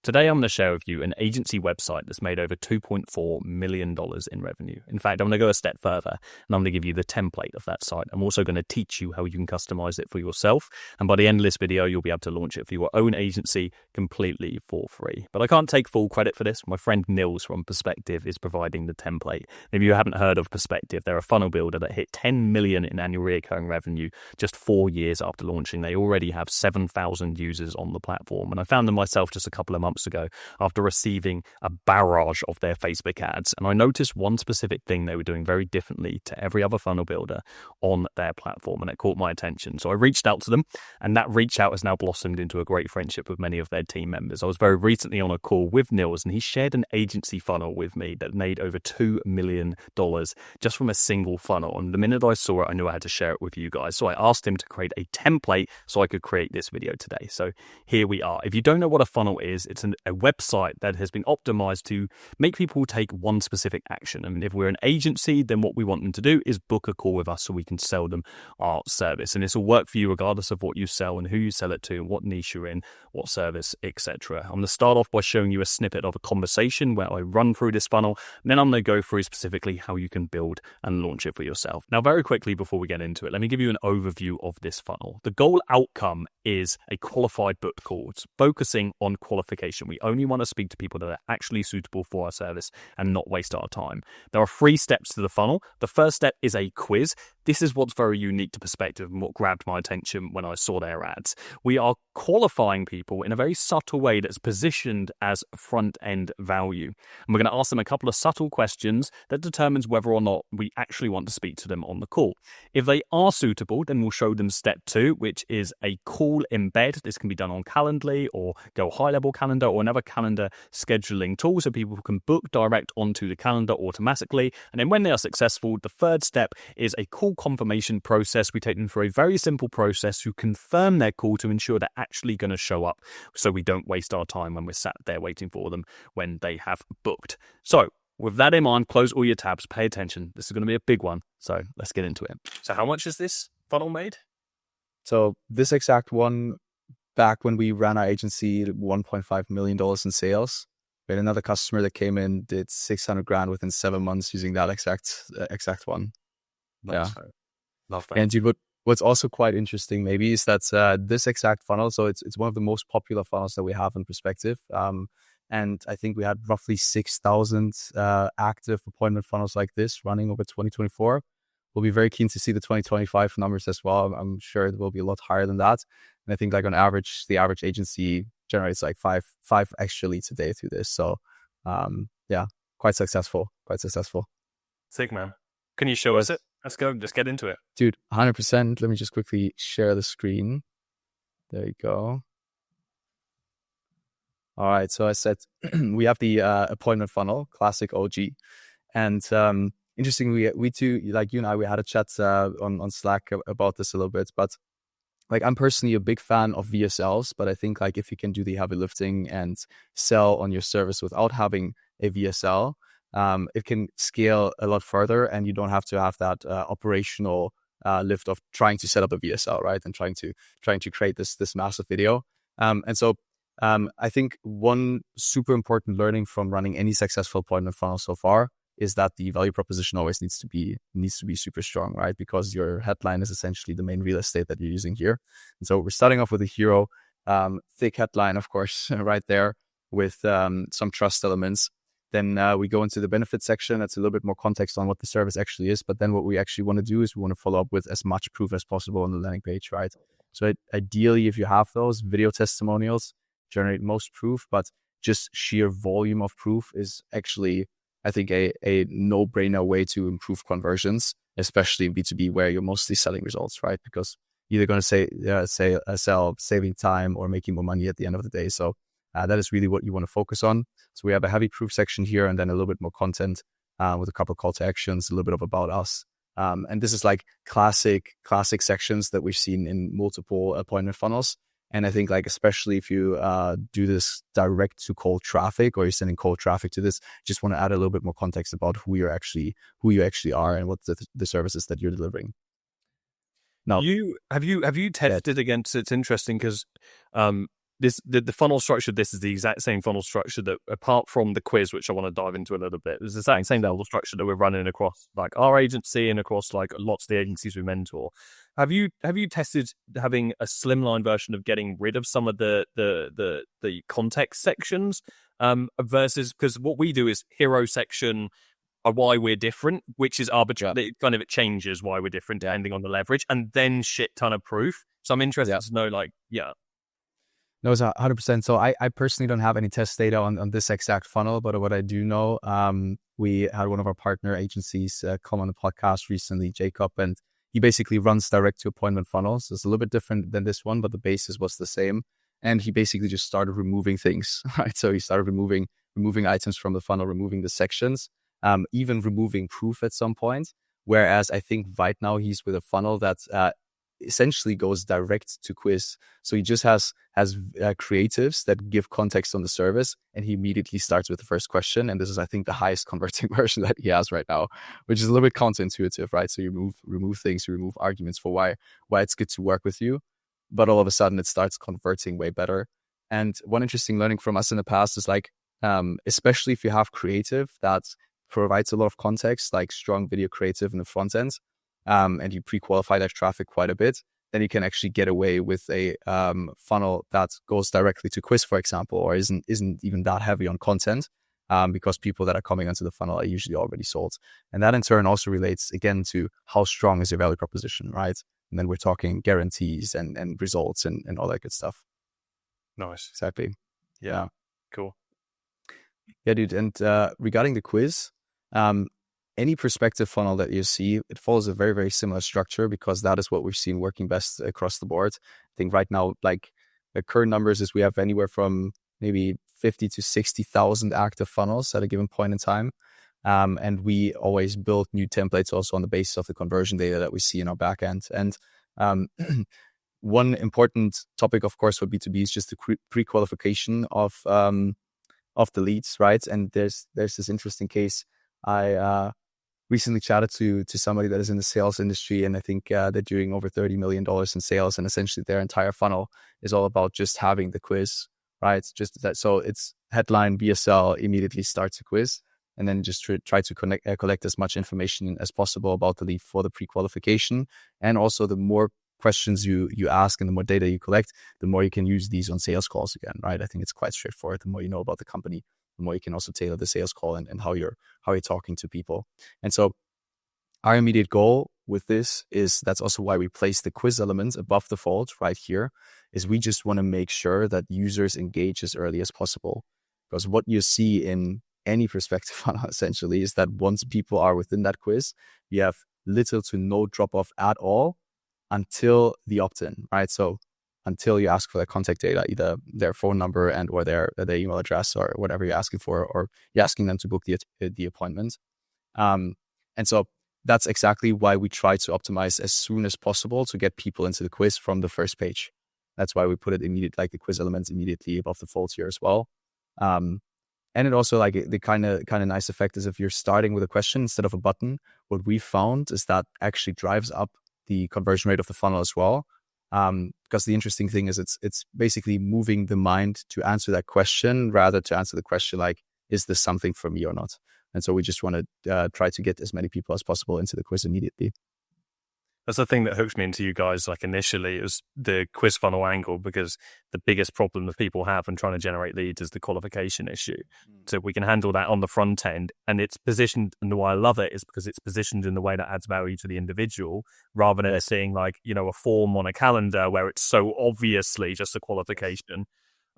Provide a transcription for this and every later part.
Today, I'm going to share with you an agency website that's made over $2.4 million in revenue. In fact, I'm going to go a step further and I'm going to give you the template of that site. I'm also going to teach you how you can customize it for yourself. And by the end of this video, you'll be able to launch it for your own agency completely for free. But I can't take full credit for this. My friend Nils from Perspective is providing the template. If you haven't heard of Perspective, they're a funnel builder that hit 10 million in annual recurring revenue just 4 years after launching. They already have 7,000 users on the platform. And I found them myself just a couple of months ago after receiving a barrage of their Facebook ads. And I noticed one specific thing they were doing very differently to every other funnel builder on their platform, and it caught my attention. So I reached out to them, and that reach out has now blossomed into a great friendship with many of their team members. I was very recently on a call with Nils, and he shared an agency funnel with me that made over $2 million just from a single funnel. And the minute I saw it, I knew I had to share it with you guys. So I asked him to create a template so I could create this video today. So here we are. If you don't know what a funnel is, it's a website that has been optimized to make people take one specific action. And if we're an agency, then what we want them to do is book a call with us so we can sell them our service. And this will work for you regardless of what you sell and who you sell it to, and what niche you're in, what service, etc. I'm going to start off by showing you a snippet of a conversation where I run through this funnel, and then I'm going to go through specifically how you can build and launch it for yourself. Now, very quickly before we get into it, let me give you an overview of this funnel. The goal outcome is a qualified booked call. It's focusing on qualification. We only want to speak to people that are actually suitable for our service and not waste our time. There are 3 steps to the funnel. The first step is a quiz. This is what's very unique to Perspective and what grabbed my attention when I saw their ads. We are qualifying people in a very subtle way that's positioned as front-end value. And we're going to ask them a couple of subtle questions that determines whether or not we actually want to speak to them on the call. If they are suitable, then we'll show them step 2, which is a call embed. This can be done on Calendly or Go High Level Calendar or another calendar scheduling tool so people can book direct onto the calendar automatically. And then when they are successful, the third step is a call confirmation process. We take them through a very simple process to confirm their call to ensure they're actually going to show up so we don't waste our time when we're sat there waiting for them when they have booked. So with that in mind, close all your tabs, pay attention. This is going to be a big one. So let's get into it. So how much is this funnel made? So this exact one, back when we ran our agency, $1.5 million in sales. We had another customer that came in, did 600 grand within 7 months using that exact one. Nice. Yeah. Love that. And dude, what's also quite interesting maybe is that this exact funnel, so it's one of the most popular funnels that we have in Perspective. And I think we had roughly 6,000 active appointment funnels like this running over 2024. We'll be very keen to see the 2025 numbers as well. I'm sure it will be a lot higher than that. And I think like on average, the average agency generates like five extra leads a day through this. So yeah, quite successful. Sick, man. Can you show us it? Let's go. Just get into it. Dude, 100%. Let me just quickly share the screen. There you go. All right. So I said we have the appointment funnel, classic OG. And interestingly, we two, like you and I, we had a chat on Slack about this a little bit. But like I'm personally a big fan of VSLs, but I think like if you can do the heavy lifting and sell on your service without having a VSL, it can scale a lot further, and you don't have to have that operational lift of trying to set up a VSL, right? And trying to create this massive video. And so I think one super important learning from running any successful appointment funnel so far is that the value proposition always needs to be super strong, right? Because your headline is essentially the main real estate that you're using here. And so we're starting off with a hero, thick headline, of course, right there with some trust elements. Then we go into the benefits section. That's a little bit more context on what the service actually is. But then what we actually want to do is we want to follow up with as much proof as possible on the landing page, right? So ideally, if you have those video testimonials, generate most proof, but just sheer volume of proof is actually, I think, a no-brainer way to improve conversions, especially in B2B where you're mostly selling results, right? Because you're either going to sell saving time or making more money at the end of the day. So that is really what you want to focus on. So we have a heavy proof section here, and then a little bit more content with a couple of call to actions, a little bit of about us. And this is like classic sections that we've seen in multiple appointment funnels. And I think like, especially if you do this direct to cold traffic, or you're sending cold traffic to this, just want to add a little bit more context about who you actually are and what the services that you're delivering. Now, have you tested against? It's interesting because the funnel structure. This is the exact same funnel structure that, apart from the quiz, which I want to dive into a little bit, it's the exact same level structure that we're running across like our agency and across like lots of the agencies we mentor. Have you tested having a slimline version of getting rid of some of the context sections versus, because what we do is hero section, why we're different, which is arbitrary. Yeah. It changes why we're different depending on the leverage, and then shit ton of proof. So I'm interested to know, like, No, it's 100%. So I personally don't have any test data on this exact funnel, but what I do know, we had one of our partner agencies come on the podcast recently, Jacob, and he basically runs direct to appointment funnels. It's a little bit different than this one, but the basis was the same. And he basically just started removing things, right? So he started removing items from the funnel, removing the sections, even removing proof at some point. Whereas I think right now he's with a funnel that essentially goes direct to quiz. So he just has creatives that give context on the service, and he immediately starts with the first question. And this is, I think, the highest converting version that he has right now, which is a little bit counterintuitive, right? So you remove things, you remove arguments for why it's good to work with you, but all of a sudden it starts converting way better. And one interesting learning from us in the past is like, especially if you have creative that provides a lot of context, like strong video creative in the front end, and you pre-qualify that traffic quite a bit, then you can actually get away with a funnel that goes directly to quiz, for example, or isn't even that heavy on content, because people that are coming into the funnel are usually already sold. And that in turn also relates again to how strong is your value proposition, right? And then we're talking guarantees and results and all that good stuff. Nice. Exactly. Yeah. Cool. Yeah, dude. And regarding the quiz, any perspective funnel that you see, it follows a very, very similar structure, because that is what we've seen working best across the board. I think right now, like the current numbers is we have anywhere from maybe 50 to 60,000 active funnels at a given point in time. And we always build new templates also on the basis of the conversion data that we see in our backend. And one important topic, of course, for B2B is just the pre-qualification of the leads, right? And there's this interesting case. I recently chatted to somebody that is in the sales industry, and I think they're doing over $30 million in sales, and essentially their entire funnel is all about just having the quiz, right? Just that. So it's headline, BSL, immediately starts a quiz, and then just try to collect as much information as possible about the lead for the pre-qualification. And also the more questions you ask and the more data you collect, the more you can use these on sales calls again, right? I think it's quite straightforward. The more you know about the company, the more you can also tailor the sales call and how you're talking to people. And so our immediate goal with this is, that's also why we place the quiz element above the fold right here, is we just want to make sure that users engage as early as possible. Because what you see in any perspective funnel essentially is that once people are within that quiz, you have little to no drop off at all until the opt-in, right? So until you ask for their contact data, either their phone number and or their email address or whatever you're asking for, or you're asking them to book the appointment. And so that's exactly why we try to optimize as soon as possible to get people into the quiz from the first page. That's why we put it immediate, like the quiz elements immediately above the fold here as well. And it also, like, the kind of nice effect is if you're starting with a question instead of a button, what we found is that actually drives up the conversion rate of the funnel as well. Because the interesting thing is it's basically moving the mind to answer that question rather to answer the question like, is this something for me or not? And so we just want to try to get as many people as possible into the quiz immediately. That's the thing that hooked me into you guys. Like initially, it was the quiz funnel angle, because the biggest problem that people have in trying to generate leads is the qualification issue. So we can handle that on the front end, and it's positioned. And why I love it is because it's positioned in the way that adds value to the individual, rather than seeing like, you know, a form on a calendar where it's so obviously just a qualification.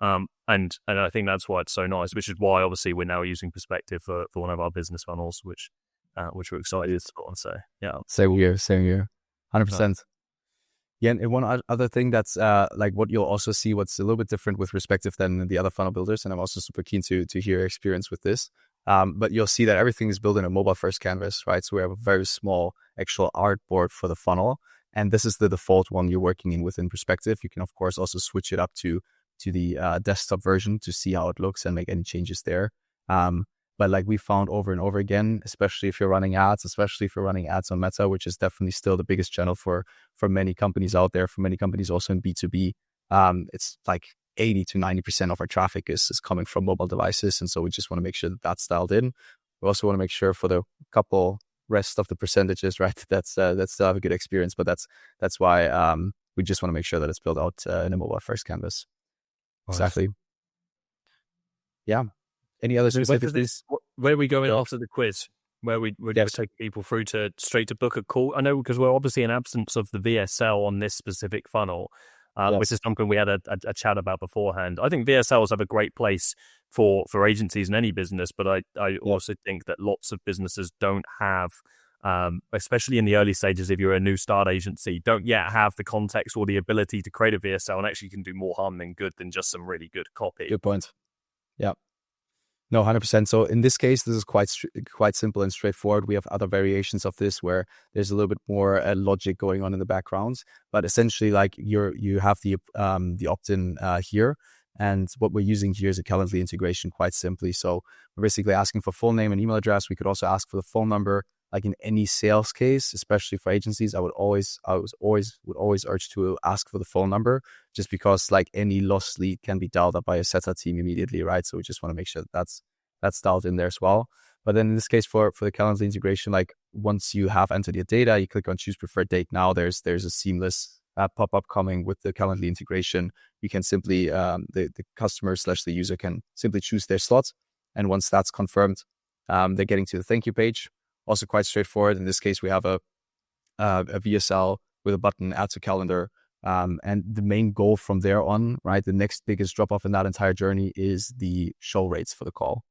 And I think that's why it's so nice, which is why obviously we're now using Perspective for one of our business funnels, which we're excited to put on. So yeah, same here. 100%. Yeah, and one other thing that's like what you'll also see, what's a little bit different with Perspective than the other funnel builders, and I'm also super keen to hear your experience with this. But you'll see that everything is built in a mobile first canvas, right? So we have a very small actual artboard for the funnel, and this is the default one you're working in within Perspective. You can of course also switch it up to the desktop version to see how it looks and make any changes there. But like we found over and over again, especially if you're running ads, especially if you're running ads on Meta, which is definitely still the biggest channel for many companies out there, for many companies also in B2B, it's like 80 to 90% of our traffic is coming from mobile devices. And so we just want to make sure that that's dialed in. We also want to make sure for the couple rest of the percentages, right, that's still have a good experience. But that's why we just want to make sure that it's built out in a mobile first canvas. Nice. Exactly. Yeah. Any other specifics? Where are we going after the quiz? Where we're taking people through to straight to book a call? I know, because we're obviously in absence of the VSL on this specific funnel, which is something we had a chat about beforehand. I think VSLs have a great place for agencies in any business, but I also think that lots of businesses don't have, especially in the early stages, if you're a new start agency, don't yet have the context or the ability to create a VSL, and actually can do more harm than good than just some really good copy. Good point. Yeah. No, 100%. So in this case, this is quite simple and straightforward. We have other variations of this where there's a little bit more logic going on in the background, but essentially, like you have the opt-in here, and what we're using here is a Calendly integration, quite simply. So we're basically asking for full name and email address. We could also ask for the phone number. Like in any sales case, especially for agencies, I would always urge to ask for the phone number, just because like any lost lead can be dialed up by a setter team immediately, right? So we just want to make sure that that's dialed in there as well. But then in this case, for the Calendly integration, like once you have entered your data, you click on choose preferred date. Now there's a seamless pop-up coming with the Calendly integration. You can simply the customer / the user can simply choose their slot, and once that's confirmed, they're getting to the thank you page. Also quite straightforward. In this case, we have a VSL with a button, add to calendar. And the main goal from there on, right, the next biggest drop off in that entire journey is the show rates for the call.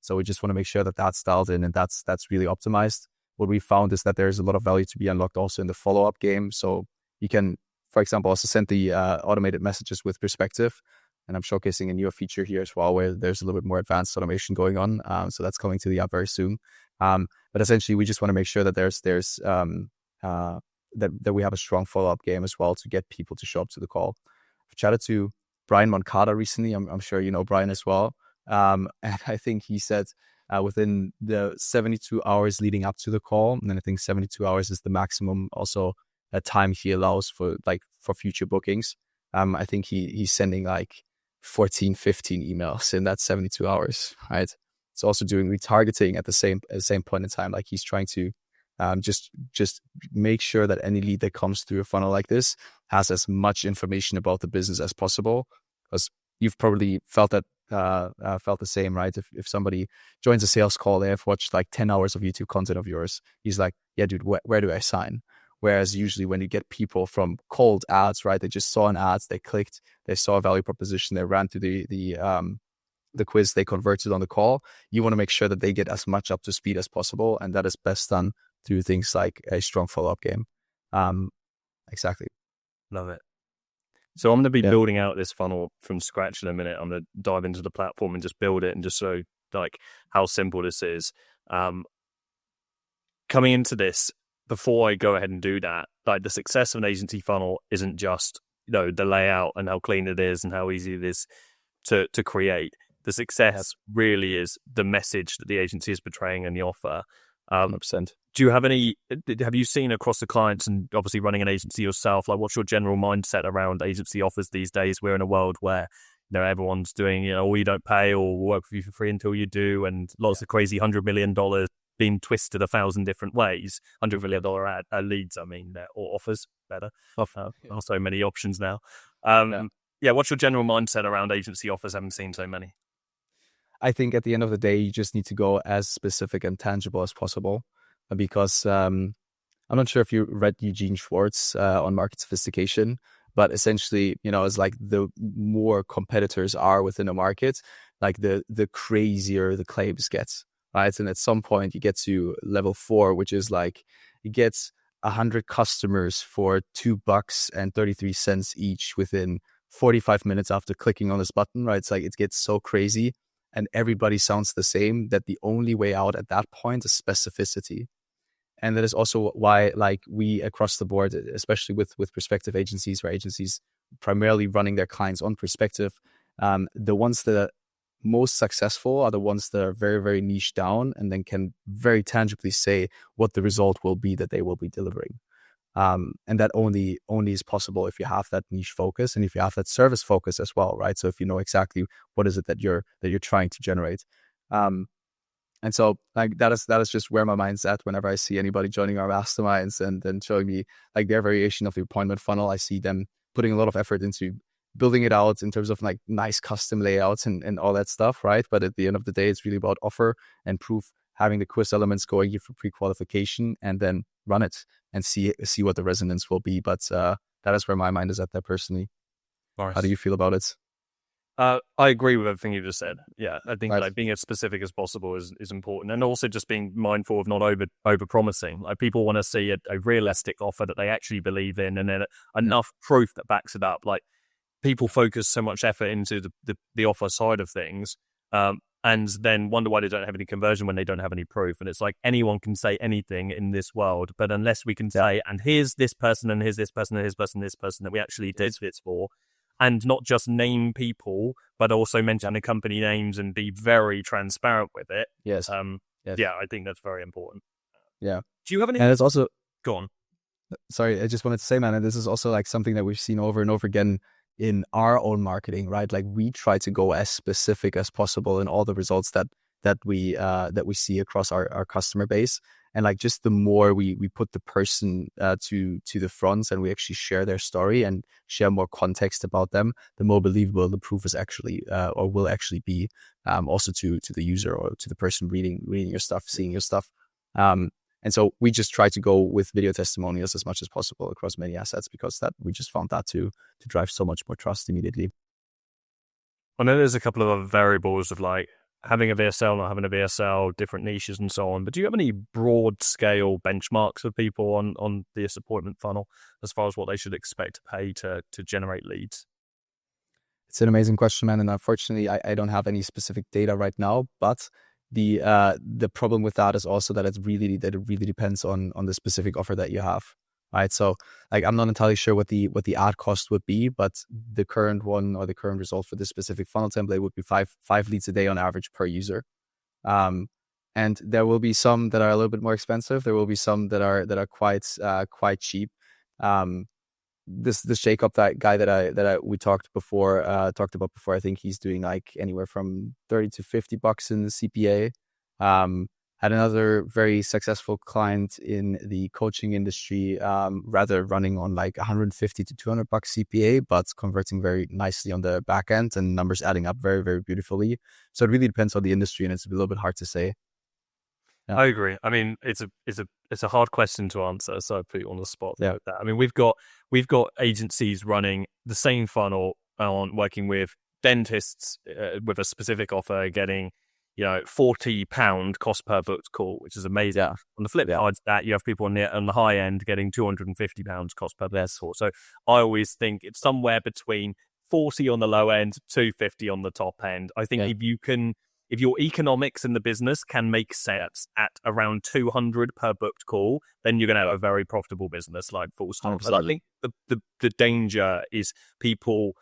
So we just want to make sure that that's dialed in and that's really optimized. What we found is that there's a lot of value to be unlocked also in the follow-up game. So you can, for example, also send the automated messages with perspective. And I'm showcasing a newer feature here as well, where there's a little bit more advanced automation going on. So that's coming to the app very soon. But essentially, we just want to make sure that there's that we have a strong follow-up game as well to get people to show up to the call. I've chatted to Brian Moncada recently. I'm sure you know Brian as well. And I think he said within the 72 hours leading up to the call, and then I think 72 hours is the maximum also time he allows for future bookings. I think he's sending like 14, 15 emails in that 72 hours, right? It's also doing retargeting at the same point in time. Like he's trying to just make sure that any lead that comes through a funnel like this has as much information about the business as possible. Because you've probably felt the same, right? If somebody joins a sales call, they have watched like 10 hours of YouTube content of yours. He's like, yeah, dude, where do I sign? Whereas usually when you get people from cold ads, right? They just saw an ad, they clicked, they saw a value proposition, they ran through the quiz, they converted on the call. You want to make sure that they get as much up to speed as possible, and that is best done through things like a strong follow-up game. Exactly. Love it. So I'm going to be building out this funnel from scratch in a minute. I'm going to dive into the platform and just build it and just show like how simple this is. Coming into this, before I go ahead and do that, like the success of an agency funnel isn't just, the layout and how clean it is and how easy it is to create. The success really is the message that the agency is portraying and the offer. 100%. Have you seen across the clients, and obviously running an agency yourself, like what's your general mindset around agency offers these days? We're in a world where everyone's doing, or you don't pay, or we'll work with you for free until you do, and lots of crazy $100 million being twisted 1,000 different ways. $100 million leads, or offers, better. So many options now. What's your general mindset around agency offers? Haven't seen so many. I think at the end of the day, you just need to go as specific and tangible as possible, because I'm not sure if you read Eugene Schwartz on market sophistication, but essentially, it's like the more competitors are within a market, like the crazier the claims get, right? And at some point you get to level 4, which is like you get 100 customers for $2.33 each within 45 minutes after clicking on this button, right? It's like it gets so crazy. And everybody sounds the same, that the only way out at that point is specificity. And that is also why, like, we across the board, especially with prospective agencies, or agencies primarily running their clients on perspective, the ones that are most successful are the ones that are very, very niche down and then can very tangibly say what the result will be that they will be delivering. And that only is possible if you have that niche focus and if you have that service focus as well, right? So if you know exactly what is it that you're trying to generate. And so like that is just where my mind's at whenever I see anybody joining our masterminds and then showing me like their variation of the appointment funnel. I see them putting a lot of effort into building it out in terms of like nice custom layouts and all that stuff, right? But at the end of the day, it's really about offer and proof, having the quiz elements going here for pre-qualification, and then run it and see what the resonance will be. But that is where my mind is at there personally. Nice. How do you feel about it? I agree with everything you just said. Yeah, I think Right. like being as specific as possible is important, and also just being mindful of not over promising. Like people want to see a realistic offer that they actually believe in, and then enough proof that backs it up. Like people focus so much effort into the offer side of things, and then wonder why they don't have any conversion when they don't have any proof. And it's like anyone can say anything in this world, but unless we can say, and here's this person, and here's this person, and here's this person that we actually did fits for. And not just name people, but also mention the company names and be very transparent with it. Yes. Yes. Yeah, I think that's very important. Yeah. Do you have any? And it's also, go on. Sorry, I just wanted to say, man, and this is also like something that we've seen over and over again in our own marketing, right? Like we try to go as specific as possible in all the results that we see across our customer base. And like just the more we put the person to the front and we actually share their story and share more context about them, the more believable the proof is actually or will actually be, also to the user or to the person reading your stuff, seeing your stuff. And so we just try to go with video testimonials as much as possible across many assets, because that we just found that to drive so much more trust immediately. I know there's a couple of other variables of like having a VSL, not having a VSL, different niches and so on. But do you have any broad scale benchmarks for people on this appointment funnel as far as what they should expect to pay to generate leads? It's an amazing question, man. And unfortunately, I don't have any specific data right now, but the problem with that is also that it really depends on the specific offer that you have, right? So like I'm not entirely sure what the ad cost would be, but the current one or the current result for this specific funnel template would be five leads a day on average per user. And there will be some that are a little bit more expensive. There will be some that are quite cheap. This Jacob, that guy that we talked about before, I think he's doing like anywhere from $30 to $50 in the CPA. Had another very successful client in the coaching industry, rather running on like $150 to $200 CPA, but converting very nicely on the back end and numbers adding up very, very beautifully. So it really depends on the industry, and it's a little bit hard to say. Yeah. I agree. I mean, it's a hard question to answer, so I put you on the spot. Yeah. With that. I mean, we've got agencies running the same funnel on working with dentists with a specific offer, getting £40 cost per booked call, which is amazing. Yeah. On the flip side, that you have people on the high end getting £250 cost per booked call. So I always think it's somewhere between 40 on the low end, 250 on the top end. I think if your economics in the business can make sense at around 200 per booked call, then you're going to have a very profitable business, like full stop. But I think the danger is people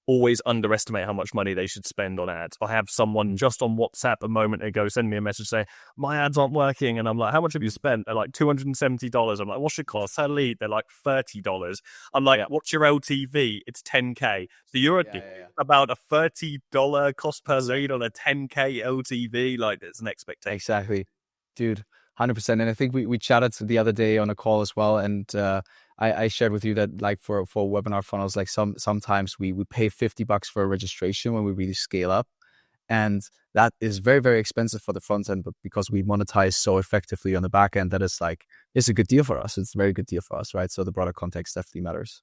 always underestimate how much money they should spend on ads. I have someone just on WhatsApp a moment ago send me a message saying, my ads aren't working. And I'm like, how much have you spent? They're like $270. I'm like, what's your cost per lead? They're like $30. I'm like, what's your LTV? It's 10K. So you're about a $30 cost per lead on a 10K LTV. Like, it's an expectation. Exactly. Dude, 100%. And I think we chatted the other day on a call as well. And I shared with you that like for webinar funnels, like sometimes we pay $50 for a registration when we really scale up. And that is very, very expensive for the front end, but because we monetize so effectively on the back end, that is like, it's a good deal for us. It's a very good deal for us, right? So the broader context definitely matters.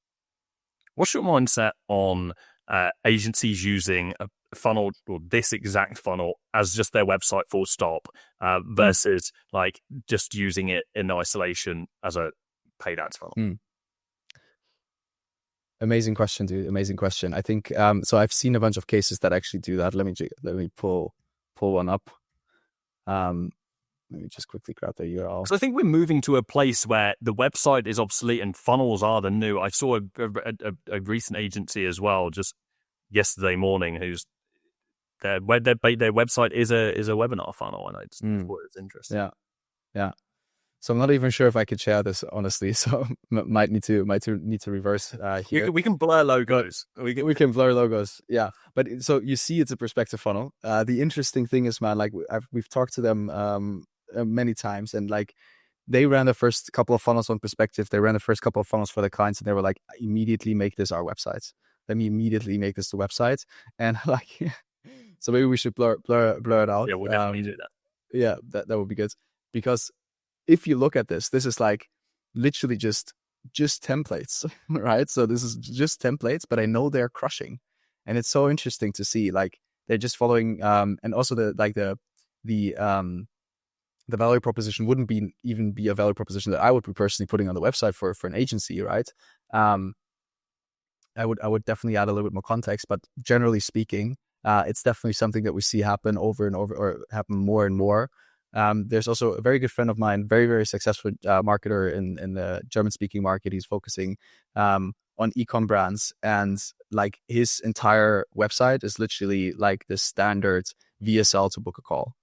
What's your mindset on agencies using a funnel, or this exact funnel, as just their website full stop, versus like just using it in isolation as a paid ads funnel? Amazing question, dude. Amazing question. I think so. I've seen a bunch of cases that actually do that. Let me pull one up. Let me just quickly grab the URL. So I think we're moving to a place where the website is obsolete and funnels are the new. I saw a recent agency as well, just yesterday morning, who's their website is a webinar funnel, and I just thought it was interesting. Yeah. So I'm not even sure if I could share this honestly. So might need to reverse here. We can blur logos. We can blur logos. Yeah, but so you see, it's a perspective funnel. The interesting thing is, man, like we've talked to them many times, and like they ran the first couple of funnels on perspective. They ran the first couple of funnels for the clients, and they were like, immediately make this our website. Let me immediately make this the website. And like, so maybe we should blur it out. Yeah, we'll definitely do that. Yeah, that would be good, because if you look at this is like literally just templates, right? So this is just templates, but I know they're crushing, and it's so interesting to see, like they're just following, and also the value proposition wouldn't even be a value proposition that I would be personally putting on the website for an agency, right? I would definitely add a little bit more context, but generally speaking, it's definitely something that we see happen over and over, or happen more and more. There's also a very good friend of mine, very, very successful marketer in the German-speaking market. He's focusing on e-com brands, and like his entire website is literally like the standard VSL to book a call.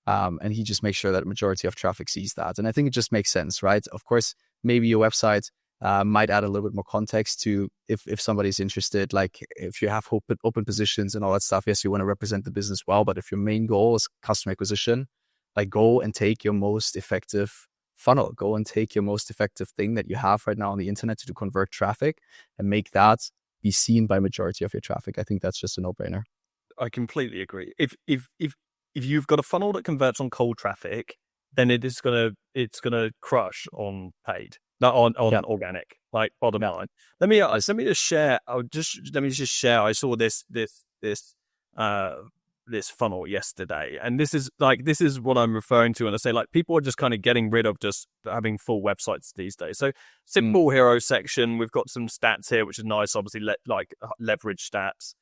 And he just makes sure that a majority of traffic sees that. And I think it just makes sense, right? Of course, maybe your website might add a little bit more context to if somebody's interested, like if you have open positions and all that stuff. Yes, you want to represent the business well, but if your main goal is customer acquisition, like go and take your most effective funnel, go and take your most effective thing that you have right now on the internet to convert traffic and make that be seen by majority of your traffic. I think that's just a no-brainer. I completely agree. If you've got a funnel that converts on cold traffic, then it's gonna crush on paid, not on organic. Like bottom line. Let me just share. Let me just share. I saw this funnel yesterday, and this is what I'm referring to when I say like people are just kind of getting rid of just having full websites these days. So simple hero section, we've got some stats here, which is nice, obviously leverage stats,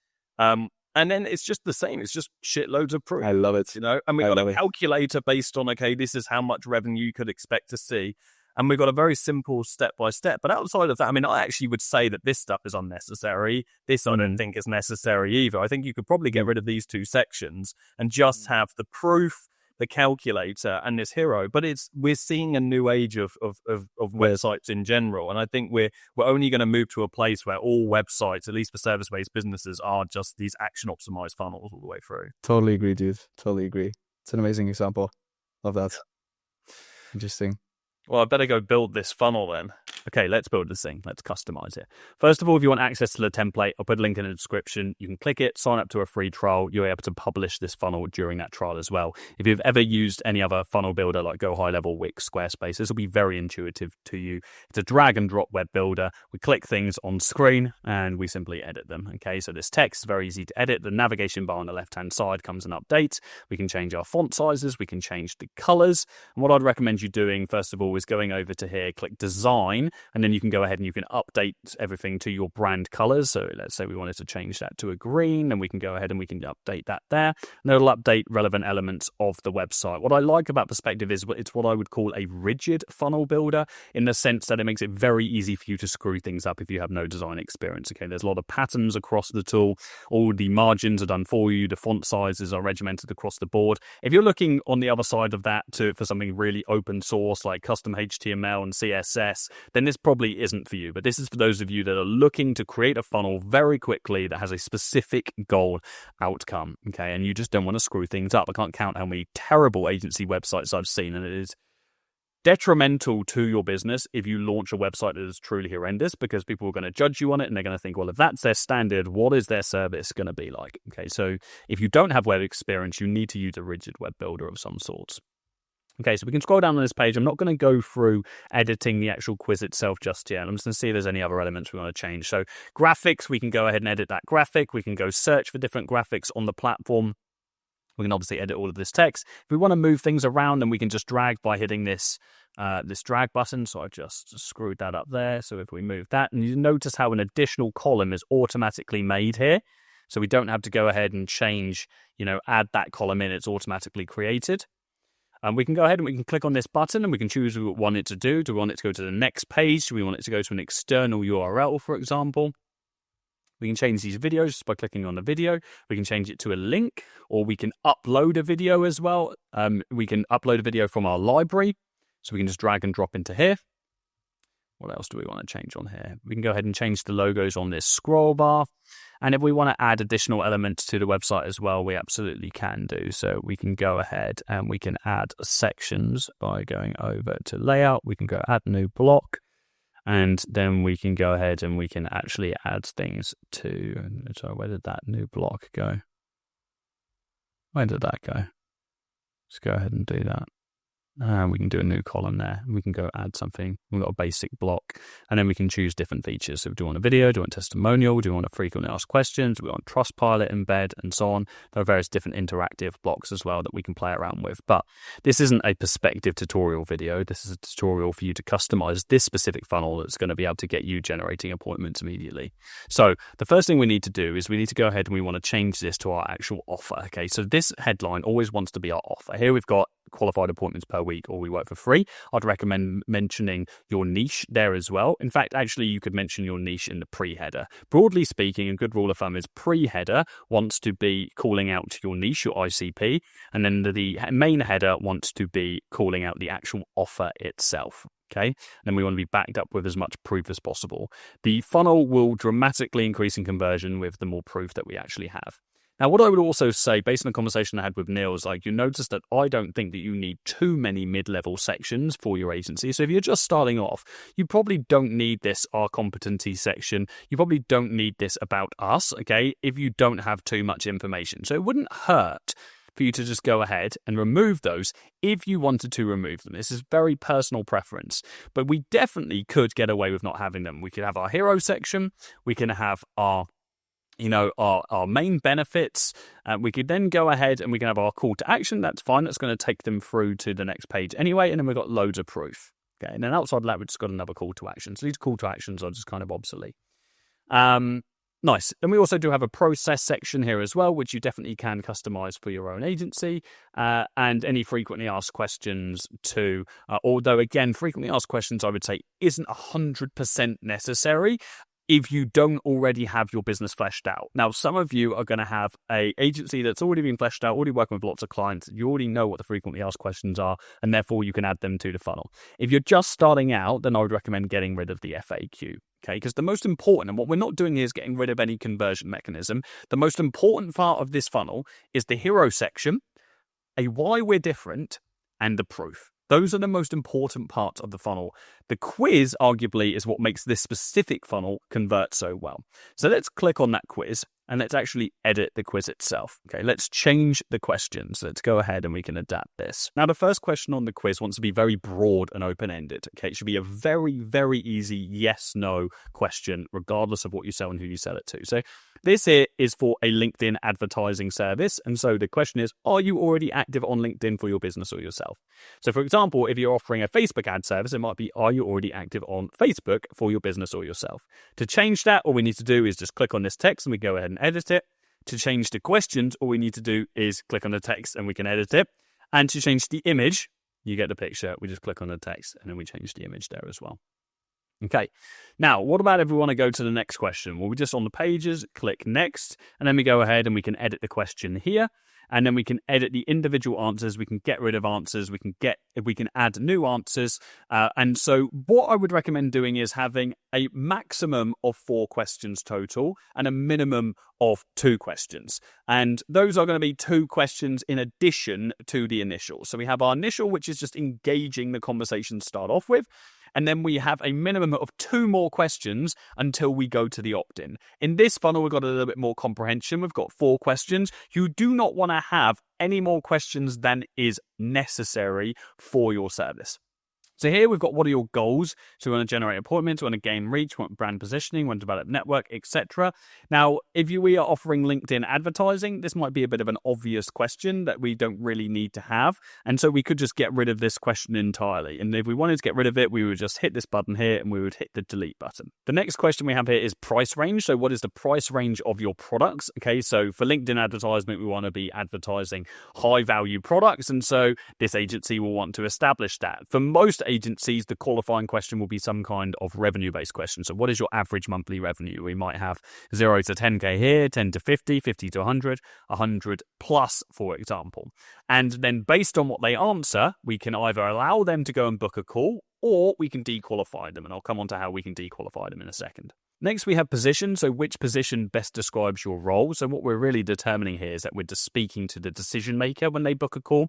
and then it's just the same. It's just shitloads of proof. I love it. And we got a calculator based on, okay, this is how much revenue you could expect to see. And we've got a very simple step-by-step. But outside of that, I mean, I actually would say that this stuff is unnecessary. This I don't think is necessary either. I think you could probably get rid of these two sections and just have the proof, the calculator, and this hero. But we're seeing a new age of websites in general. And I think we're only going to move to a place where all websites, at least for service-based businesses, are just these action-optimized funnels all the way through. Totally agree, dude. Totally agree. It's an amazing example. Love that. Interesting. Well, I better go build this funnel then. Okay, let's build this thing. Let's customize it. First of all, if you want access to the template, I'll put a link in the description. You can click it, sign up to a free trial. You're able to publish this funnel during that trial as well. If you've ever used any other funnel builder like Go High Level, Wix, Squarespace, this will be very intuitive to you. It's a drag and drop web builder. We click things on screen and we simply edit them. Okay, so this text is very easy to edit. The navigation bar on the left-hand side comes an update. We can change our font sizes. We can change the colors. And what I'd recommend you doing, first of all, is going over to here, click design, and then you can go ahead and you can update everything to your brand colors. So let's say we wanted to change that to a green, and we can go ahead and we can update that there. And it'll update relevant elements of the website. What I like about Perspective is it's what I would call a rigid funnel builder, in the sense that it makes it very easy for you to screw things up if you have no design experience. Okay, there's a lot of patterns across the tool. All the margins are done for you. The font sizes are regimented across the board. If you're looking on the other side of that for something really open source like custom HTML and CSS, then this probably isn't for you. But this is for those of you that are looking to create a funnel very quickly that has a specific goal outcome. Okay, and you just don't want to screw things up. I can't count how many terrible agency websites I've seen, and it is detrimental to your business if you launch a website that is truly horrendous, because people are going to judge you on it and they're going to think, well, if that's their standard, what is their service going to be like? Okay, so if you don't have web experience, you need to use a rigid web builder of some sorts. Okay, so we can scroll down on this page. I'm not going to go through editing the actual quiz itself just yet. I'm just going to see if there's any other elements we want to change. So graphics, we can go ahead and edit that graphic. We can go search for different graphics on the platform. We can obviously edit all of this text. If we want to move things around, then we can just drag by hitting this drag button. So I just screwed that up there. So if we move that, and you notice how an additional column is automatically made here. So we don't have to go ahead and change, add that column in. It's automatically created. We can go ahead and we can click on this button and we can choose what we want it to do. Do we want it to go to the next page? Do we want it to go to an external URL, for example? We can change these videos just by clicking on the video. We can change it to a link, or we can upload a video as well. We can upload a video from our library. So we can just drag and drop into here. What else do we want to change on here? We can go ahead and change the logos on this scroll bar. And if we want to add additional elements to the website as well, we absolutely can do. So we can go ahead and we can add sections by going over to layout. We can go add new block. And then we can go ahead and we can actually add things to, so where did that new block go? Where did that go? Let's go ahead and do that. We can do a new column there. We can go add something. We've got a basic block. And then we can choose different features. So do you want a video? Do you want a testimonial? Do you want a frequently asked questions? Do we want Trustpilot embed and so on? There are various different interactive blocks as well that we can play around with. But this isn't a perspective tutorial video. This is a tutorial for you to customize this specific funnel that's going to be able to get you generating appointments immediately. So the first thing we need to do is we need to go ahead and we want to change this to our actual offer. Okay, so this headline always wants to be our offer. Here we've got qualified appointments per week, or we work for free. I'd recommend mentioning your niche there as well. In fact, actually, you could mention your niche in the pre-header. Broadly speaking, a good rule of thumb is pre-header wants to be calling out to your niche, your ICP, and then the main header wants to be calling out the actual offer itself. Okay, and then we want to be backed up with as much proof as possible. The funnel will dramatically increase in conversion with the more proof that we actually have. Now, what I would also say, based on the conversation I had with Neil, is like you notice that I don't think that you need too many mid-level sections for your agency. So if you're just starting off, you probably don't need this our competency section. You probably don't need this about us, okay, if you don't have too much information. So it wouldn't hurt for you to just go ahead and remove those if you wanted to remove them. This is very personal preference, but we definitely could get away with not having them. We could have our hero section. We can have our our main benefits. We could then go ahead and we can have our call to action. That's fine. That's going to take them through to the next page anyway. And then we've got loads of proof. Okay. And then outside of that, we've just got another call to action. So these call to actions are just kind of obsolete. Nice. Then we also do have a process section here as well, which you definitely can customize for your own agency, and any frequently asked questions too. Although again, frequently asked questions, I would say isn't 100% necessary if you don't already have your business fleshed out. Now, some of you are going to have an agency that's already been fleshed out, already working with lots of clients. You already know what the frequently asked questions are, and therefore you can add them to the funnel. If you're just starting out, then I would recommend getting rid of the FAQ. Okay, because the most important, and what we're not doing here is getting rid of any conversion mechanism. The most important part of this funnel is the hero section, a why we're different, and the proof. Those are the most important parts of the funnel. The quiz, arguably, is what makes this specific funnel convert so well. So let's click on that quiz and let's actually edit the quiz itself. Okay, let's change the questions. Let's go ahead and we can adapt this. Now, the first question on the quiz wants to be very broad and open-ended. Okay, it should be a very, very easy yes/no question, regardless of what you sell and who you sell it to. So this here is for a LinkedIn advertising service. And so the question is, are you already active on LinkedIn for your business or yourself? So for example, if you're offering a Facebook ad service, it might be, are you already active on Facebook for your business or yourself? To change that, all we need to do is just click on this text and we go ahead and edit it. To change the questions, all we need to do is click on the text and we can edit it. And to change the image, you get the picture. We just click on the text and then we change the image there as well. Okay, now what about if we want to go to the next question? Well, we just on the pages, click next, and then we go ahead and we can edit the question here, and then we can edit the individual answers. We can get rid of answers. We can add new answers. And so what I would recommend doing is having a maximum of 4 questions total and a minimum of 2 questions. And those are going to be 2 questions in addition to the initial. So we have our initial, which is just engaging the conversation to start off with. And then we have a minimum of 2 more questions until we go to the opt-in. In this funnel, we've got a little bit more comprehension. We've got 4 questions. You do not want to have any more questions than is necessary for your service. So here we've got what are your goals. So we want to generate appointments, we want to gain reach, we want brand positioning, we want to develop network, etc. Now, if we are offering LinkedIn advertising, this might be a bit of an obvious question that we don't really need to have. And so we could just get rid of this question entirely. And if we wanted to get rid of it, we would just hit this button here and we would hit the delete button. The next question we have here is price range. So what is the price range of your products? Okay, so for LinkedIn advertisement, we want to be advertising high value products. And so this agency will want to establish that. For most agencies, the qualifying question will be some kind of revenue-based question. So what is your average monthly revenue? We might have 0 to 10K here, 10 to 50, 50 to 100, 100 plus, for example. And then based on what they answer, we can either allow them to go and book a call, or we can dequalify them. And I'll come on to how we can dequalify them in a second. Next, we have position. So which position best describes your role? So what we're really determining here is that we're just speaking to the decision maker when they book a call.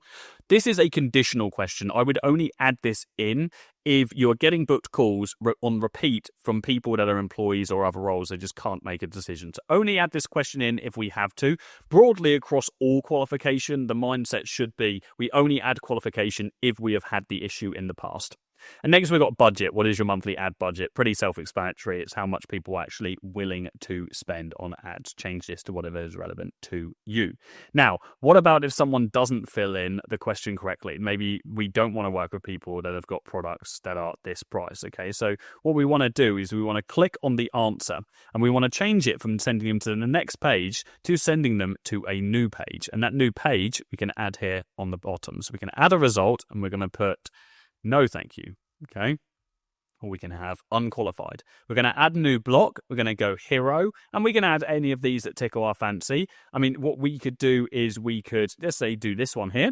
This is a conditional question. I would only add this in if you're getting booked calls on repeat from people that are employees or other roles that just can't make a decision. So only add this question in if we have to. Broadly across all qualification, the mindset should be we only add qualification if we have had the issue in the past. And next we've got budget. What is your monthly ad budget? Pretty self-explanatory. It's how much people are actually willing to spend on ads. Change this to whatever is relevant to you. Now, what about if someone doesn't fill in the question correctly? Maybe we don't want to work with people that have got products that are this price. Okay, so what we want to do is we want to click on the answer and we want to change it from sending them to the next page to sending them to a new page. And that new page we can add here on the bottom. So we can add a result and we're going to put no thank you, okay? Or we can have unqualified. We're going to add a new block. We're going to go hero, and we can add any of these that tickle our fancy. I mean, what we could do is we could, let's say, do this one here,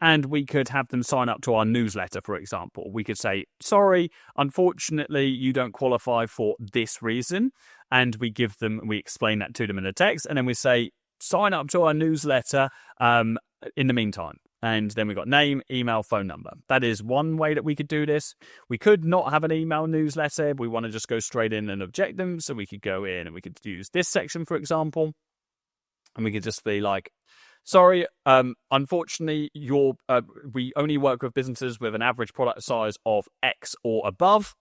and we could have them sign up to our newsletter, for example. We could say, sorry, unfortunately, you don't qualify for this reason, and we explain that to them in a text, and then we say, sign up to our newsletter in the meantime. And then we've got name, email, phone number. That is one way that we could do this. We could not have an email newsletter. We want to just go straight in and object them. So we could go in and we could use this section, for example. And we could just be like, sorry, unfortunately, we only work with businesses with an average product size of X or above.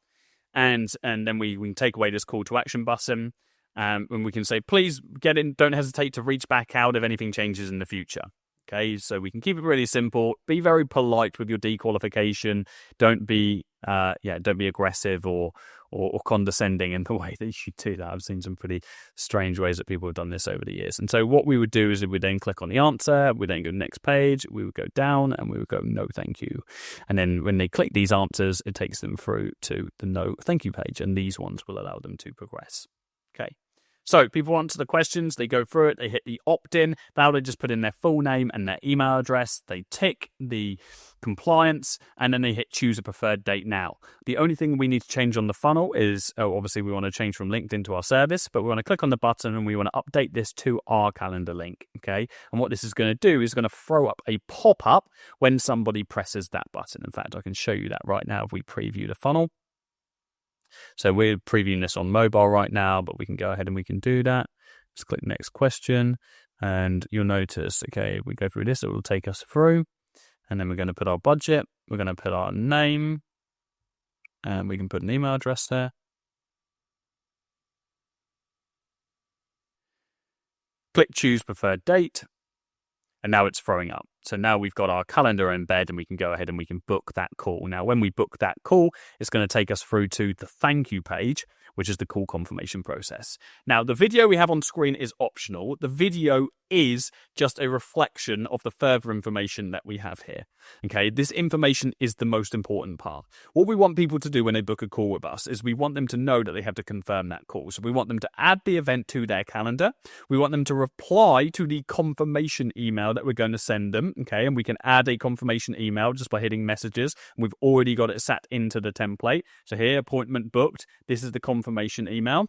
And then we can take away this call to action button. And we can say, please get in. Don't hesitate to reach back out if anything changes in the future. Okay, so we can keep it really simple. Be very polite with your dequalification. Don't be aggressive or condescending in the way that you do that. I've seen some pretty strange ways that people have done this over the years. And so what we would do is we would then click on the answer. We then go next page. We would go down and we would go no thank you. And then when they click these answers, it takes them through to the no thank you page. And these ones will allow them to progress. Okay. So people answer the questions, they go through it, they hit the opt-in, now they just put in their full name and their email address, they tick the compliance, and then they hit choose a preferred date now. The only thing we need to change on the funnel is, obviously we want to change from LinkedIn to our service, but we want to click on the button and we want to update this to our calendar link, okay? And what this is going to do is going to throw up a pop-up when somebody presses that button. In fact, I can show you that right now if we preview the funnel. So we're previewing this on mobile right now, but we can go ahead and we can do that. Just click next question and you'll notice, okay, if we go through this, it will take us through and then we're going to put our budget, we're going to put our name and we can put an email address there. Click choose preferred date and now it's throwing up. So now we've got our calendar embed and we can go ahead and we can book that call. Now, when we book that call, it's going to take us through to the thank you page, which is the call confirmation process. Now, the video we have on screen is optional. The video is just a reflection of the further information that we have here. Okay, this information is the most important part. What we want people to do when they book a call with us is we want them to know that they have to confirm that call. So we want them to add the event to their calendar. We want them to reply to the confirmation email that we're going to send them. Okay, and we can add a confirmation email just by hitting messages. We've already got it sat into the template. So here, appointment booked. This is the confirmation email.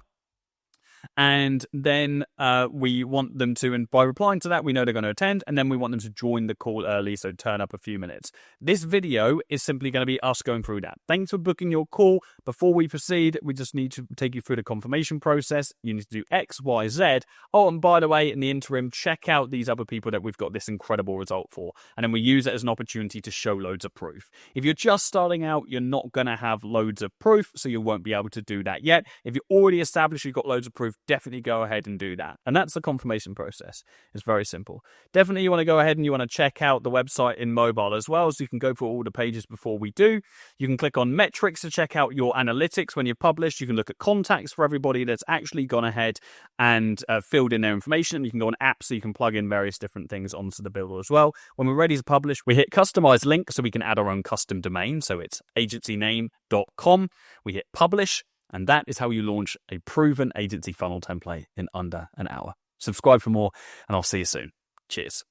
And then we want them to, and by replying to that, we know they're going to attend, and then we want them to join the call early, so turn up a few minutes. This video is simply going to be us going through that. Thanks for booking your call. Before we proceed, we just need to take you through the confirmation process. You need to do X, Y, Z. Oh, and by the way, in the interim, check out these other people that we've got this incredible result for. And then we use it as an opportunity to show loads of proof. If you're just starting out, you're not going to have loads of proof, so you won't be able to do that yet. If you're already established, you've got loads of proof, approve, definitely go ahead and do that. And that's the confirmation process. It's very simple. Definitely you want to go ahead and you want to check out the website in mobile as well. So you can go through all the pages before we do. You can click on metrics to check out your analytics when you've published. You can look at contacts for everybody that's actually gone ahead and filled in their information. You can go on apps so you can plug in various different things onto the builder as well. When we're ready to publish, we hit customize link so we can add our own custom domain. So it's agencyname.com. We hit publish, and that is how you launch a proven agency funnel template in under an hour. Subscribe for more, and I'll see you soon. Cheers.